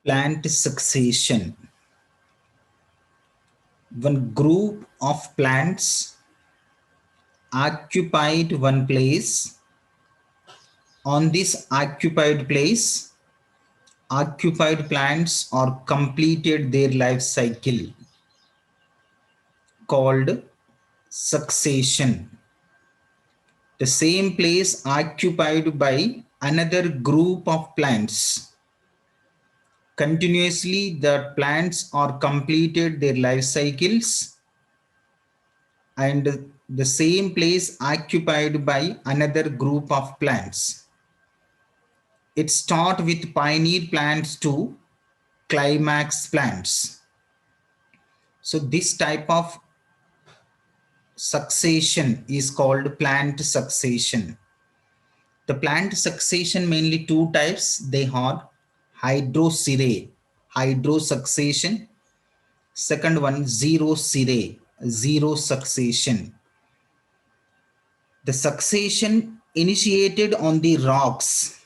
Plant succession. One group of plants occupied one place. On this occupied place, occupied plants are completed their life cycle called succession. The same place occupied by another group of plants. Continuously, the plants are completed their life cycles and the same place occupied by another group of plants. It starts with pioneer plants to climax plants. So this type of succession is called plant succession. The plant succession mainly two types. They are hydrocereal, hydro succession. Second one, xerocereal, zero succession. The succession initiated on the rocks,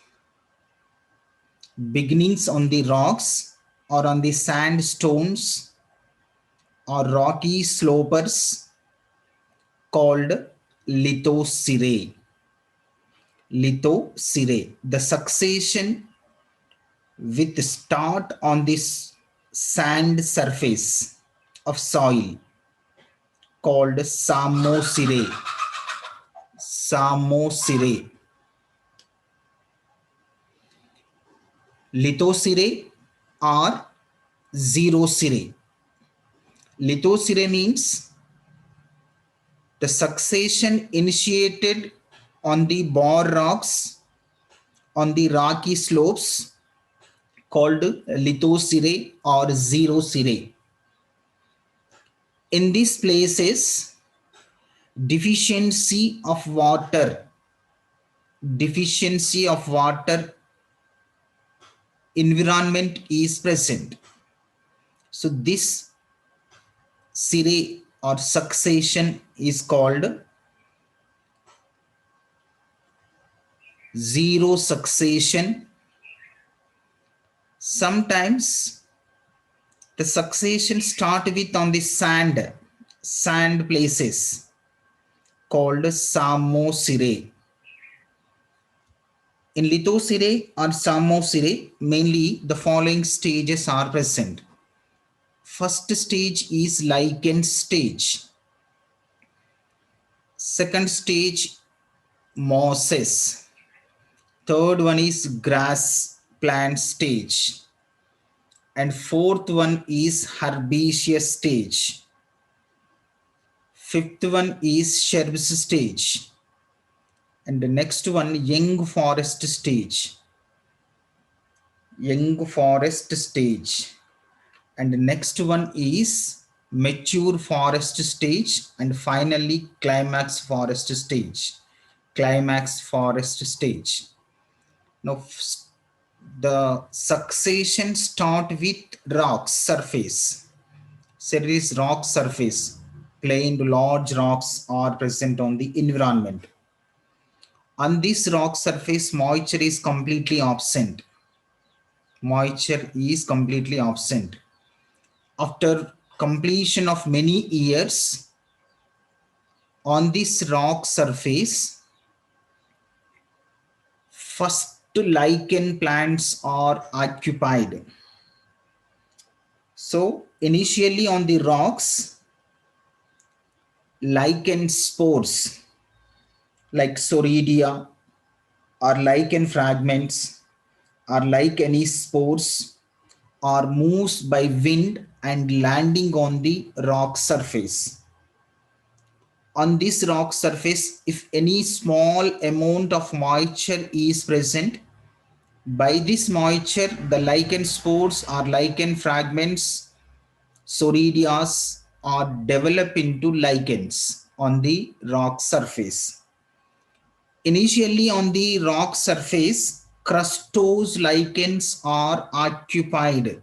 beginnings on the rocks or on the sandstones or rocky slopes called lithocereal. Lithocereal. The succession with start on this sand surface of soil called Samocereal. Samocereal. Lithocereal or xerocereal. Lithocereal means the succession initiated on the bar rocks on the rocky slopes called lithocereal or xerocereal. In these places, deficiency of water environment is present. So this series or succession is called zero succession. Sometimes the succession start with on the sand places called Samocereal. In lithocereal or Samocereal, mainly the following stages are present. First stage is lichen stage. Second stage, mosses. Third one is grass plant stage. And fourth one is herbaceous stage. Fifth one is shrubs stage. And the next one, young forest stage. Young forest stage. And the next one is mature forest stage, and finally climax forest stage. Climax forest stage. Now the succession start with rock surface. So there is rock surface, plain large rocks are present on the environment. On this rock surface, moisture is completely absent. Moisture is completely absent. After completion of many years, on this rock surface, first lichen plants are occupied. So initially on the rocks, lichen spores like Soredia or lichen fragments or lichen spores are moved by wind and landing on the rock surface. On this rock surface, if any small amount of moisture is present, by this moisture, the lichen spores or lichen fragments, Soredias, are developed into lichens on the rock surface. Initially on the rock surface, crustose lichens are occupied.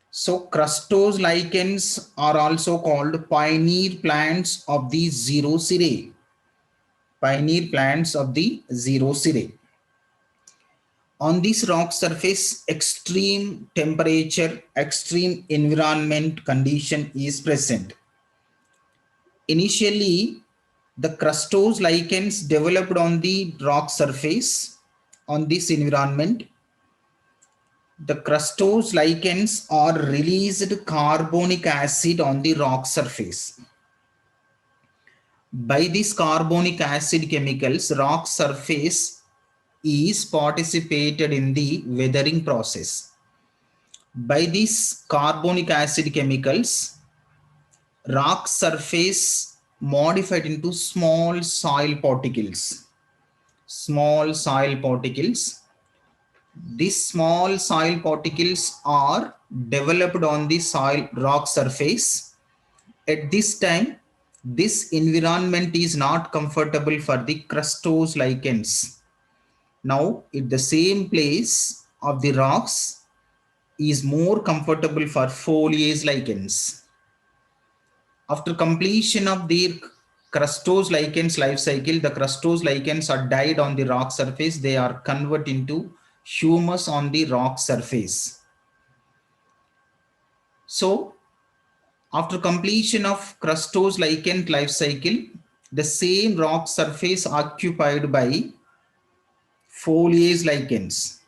So crustose lichens are also called pioneer plants of the xerocereal. Pioneer plants of the xerocereal. On this rock surface, extreme temperature, extreme environment condition is present. Initially, the crustose lichens developed on the rock surface on this environment. The crustose lichens are released carbonic acid on the rock surface. By these carbonic acid chemicals, rock surface is participated in the weathering process. By these carbonic acid chemicals, rock surface modified into small soil particles. Small soil particles. These small soil particles are developed on the soil rock surface. At this time, this environment is not comfortable for the crustose lichens. Now, at the same place of the rocks is more comfortable for foliage lichens. After completion of their crustose lichens life cycle, the crustose lichens are died on the rock surface. They are converted into humus on the rock surface. So, after completion of crustose lichen life cycle, the same rock surface occupied by foliage lichens.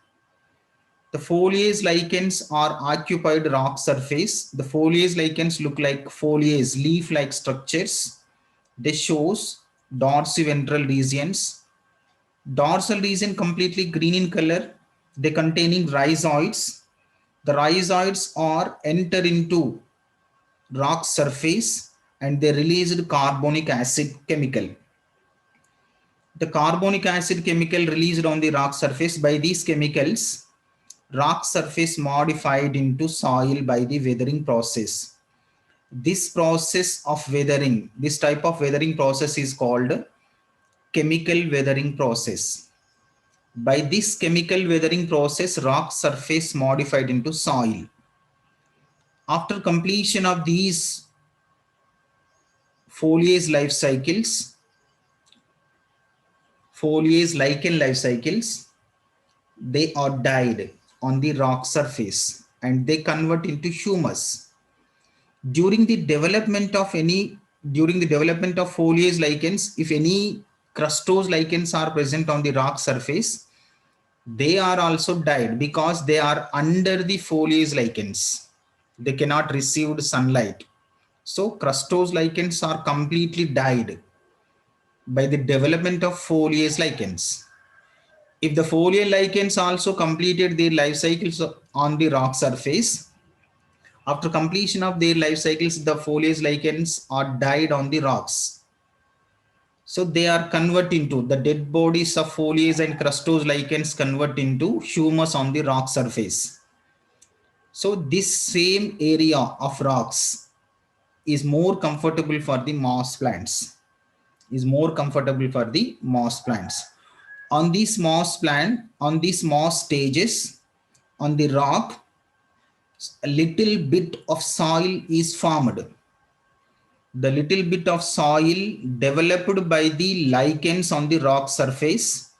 The foliage lichens are occupied rock surface. The foliage lichens look like foliage, leaf-like structures. They shows dorsiventral regions. Dorsal region completely green in color. They containing rhizoids. The rhizoids are enter into rock surface and they released carbonic acid chemical. The carbonic acid chemical released on the rock surface, by these chemicals, rock surface modified into soil by the weathering process. This process of weathering, this type of weathering process is called chemical weathering process. By this chemical weathering process, rock surface modified into soil. After completion of these foliage life cycles, foliage lichen life cycles, they are died on the rock surface and they convert into humus. During the development of foliage lichens, if any crustose lichens are present on the rock surface, they are also died because they are under the foliage lichens. They cannot receive sunlight. So crustose lichens are completely died by the development of foliage lichens. If the foliage lichens also completed their life cycles on the rock surface, after completion of their life cycles, the foliage lichens are died on the rocks. So they are converted into the dead bodies of foliage and crustose lichens convert into humus on the rock surface. So this same area of rocks is more comfortable for the moss plants. On these moss stages, on the rock, a little bit of soil is formed. The little bit of soil developed by the lichens on the rock surface,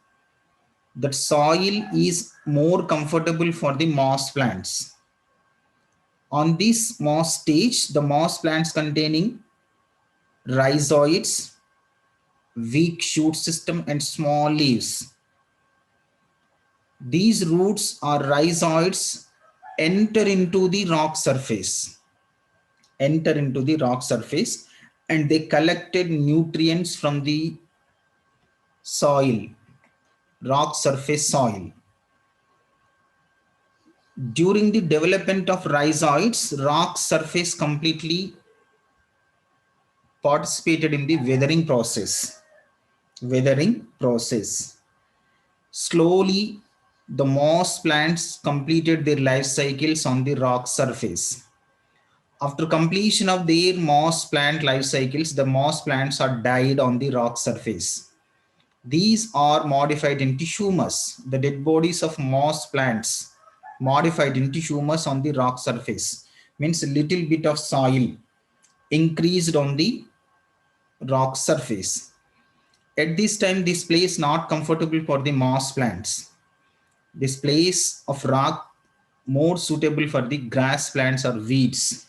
that soil is more comfortable for the moss plants. On this moss stage, the moss plants containing rhizoids, weak shoot system and small leaves. These roots or rhizoids enter into the rock surface, and they collected nutrients from the soil, rock surface soil. During the development of rhizoids, rock surface completely participated in the weathering process. Slowly, the moss plants completed their life cycles on the rock surface. After completion of their moss plant life cycles, the moss plants are died on the rock surface. These are modified into humus. The dead bodies of moss plants modified into humus on the rock surface. Means a little bit of soil increased on the rock surface. At this time, this place not comfortable for the moss plants. This place of rock more suitable for the grass plants or weeds.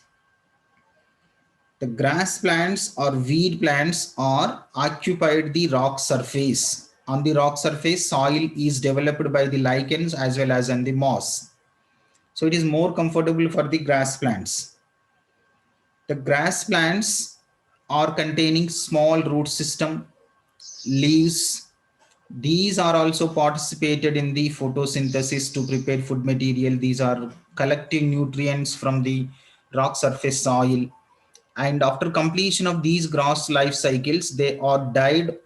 The grass plants or weed plants are occupied the rock surface. On the rock surface, soil is developed by the lichens as well as on the moss. So it is more comfortable for the grass plants. The grass plants are containing small root system, leaves. These are also participated in the photosynthesis to prepare food material. These are collecting nutrients from the rock surface soil. And after completion of these grass life cycles, they are died.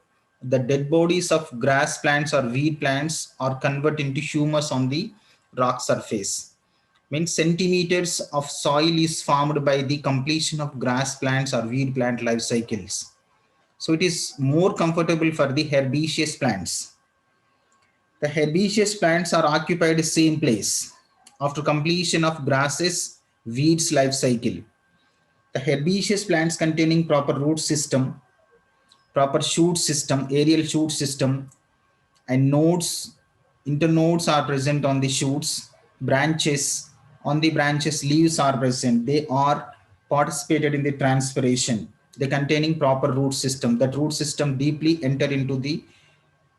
The dead bodies of grass plants or weed plants are converted into humus on the rock surface. Means centimeters of soil is formed by the completion of grass plants or weed plant life cycles. So it is more comfortable for the herbaceous plants. The herbaceous plants are occupied the same place after completion of grasses, weeds life cycle. The herbaceous plants containing proper root system, proper shoot system, aerial shoot system, and nodes, internodes are present on the shoots, branches, on the branches, leaves are present. They are participated in the transpiration. They containing proper root system. That root system deeply enter into the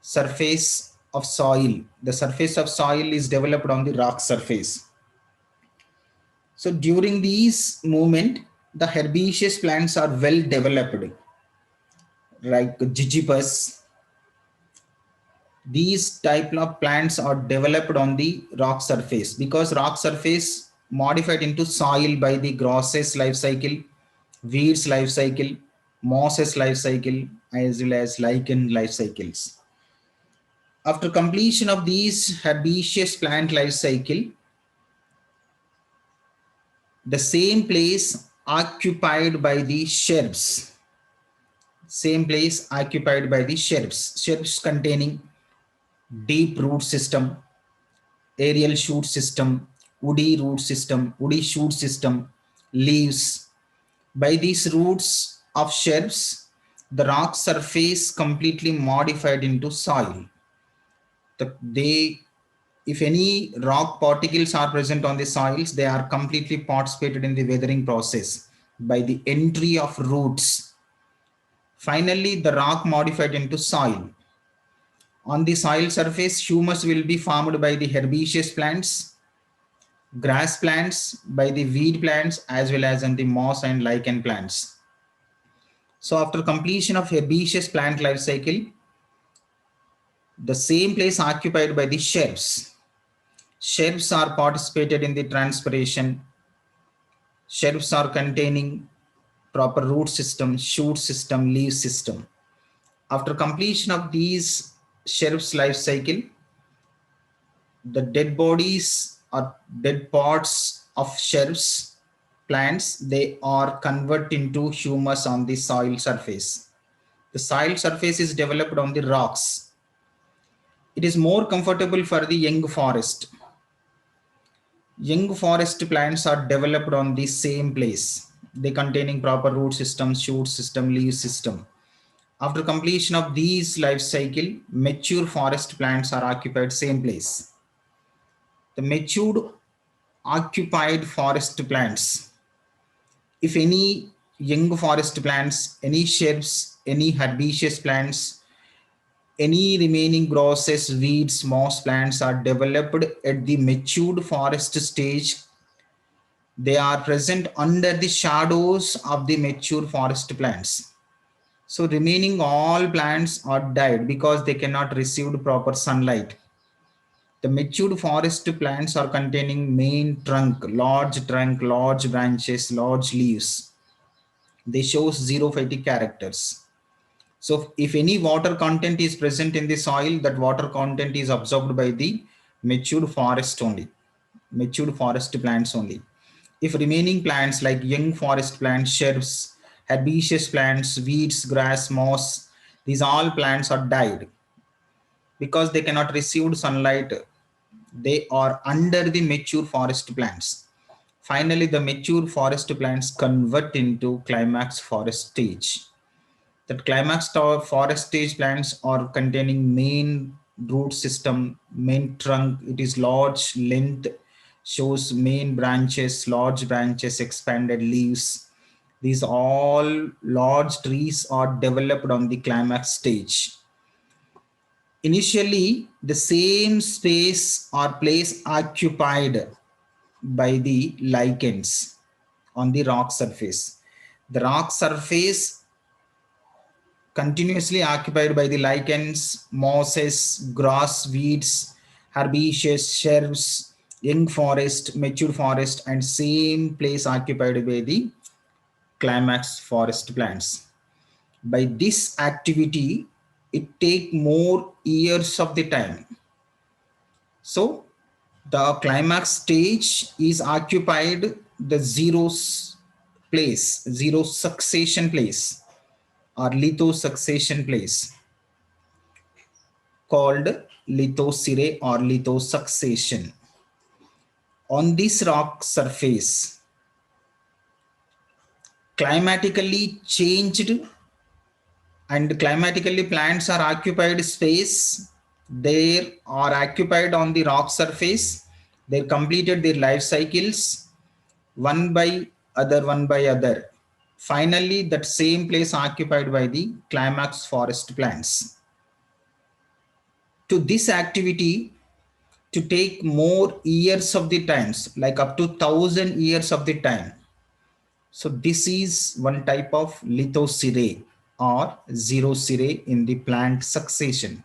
surface of soil. The surface of soil is developed on the rock surface. So during these movement, the herbaceous plants are well developed, like Jujubas. These type of plants are developed on the rock surface because rock surface modified into soil by the grasses life cycle, weeds life cycle, mosses life cycle, as well as lichen life cycles. After completion of these herbaceous plant life cycle, the same place occupied by the shrubs, shrubs containing deep root system, aerial shoot system, woody root system, woody shoot system, leaves. By these roots of shrubs, the rock surface completely modified into soil. If any rock particles are present on the soils, they are completely participated in the weathering process by the entry of roots. Finally, the rock modified into soil. On the soil surface, humus will be formed by the herbaceous plants, grass plants, by the weed plants, as well as in the moss and lichen plants. So after completion of herbaceous plant life cycle, the same place occupied by the shrubs. Shrubs are participated in the transpiration. Shrubs are containing proper root system, shoot system, leaf system. After completion of these shrubs life cycle, the dead bodies or dead parts of shrubs plants, they are converted into humus on the soil surface. The soil surface is developed on the rocks. It is more comfortable for the young forest. Young forest plants are developed on the same place. They containing proper root system, shoot system, leaf system. After completion of these life cycle, mature forest plants are occupied same place. The matured occupied forest plants, if any young forest plants, any shrubs, any herbaceous plants, any remaining grasses, weeds, moss plants are developed at the matured forest stage. They are present under the shadows of the mature forest plants. So remaining all plants are died because they cannot receive proper sunlight. The matured forest plants are containing main trunk, large branches, large leaves. They show xerophytic characters. So if any water content is present in the soil, that water content is absorbed by the matured forest only, matured forest plants only. If remaining plants like young forest plants, shrubs, herbaceous plants, weeds, grass, moss, these all plants are died because they cannot receive sunlight. They are under the mature forest plants. Finally, the mature forest plants convert into climax forest stage. That climax forest stage plants are containing main root system, main trunk, it is large length, shows main branches, large branches, expanded leaves. These all large trees are developed on the climax stage. Initially, the same space or place occupied by the lichens on the rock surface. The rock surface continuously occupied by the lichens, mosses, grass, weeds, herbaceous shrubs, young forest, mature forest, and same place occupied by the climax forest plants. By this activity, it take more years of the time. So the climax stage is occupied the zeros place, zero succession place or lithosuccession place called lithocere or lithosuccession. On this rock surface, climatically changed and climatically plants are occupied space, they are occupied on the rock surface, they completed their life cycles one by other. Finally, that same place occupied by the climax forest plants. To this activity to take more years of the times, like up to 1,000 years of the time. So this is one type of lithocere or xerocere in the plant succession.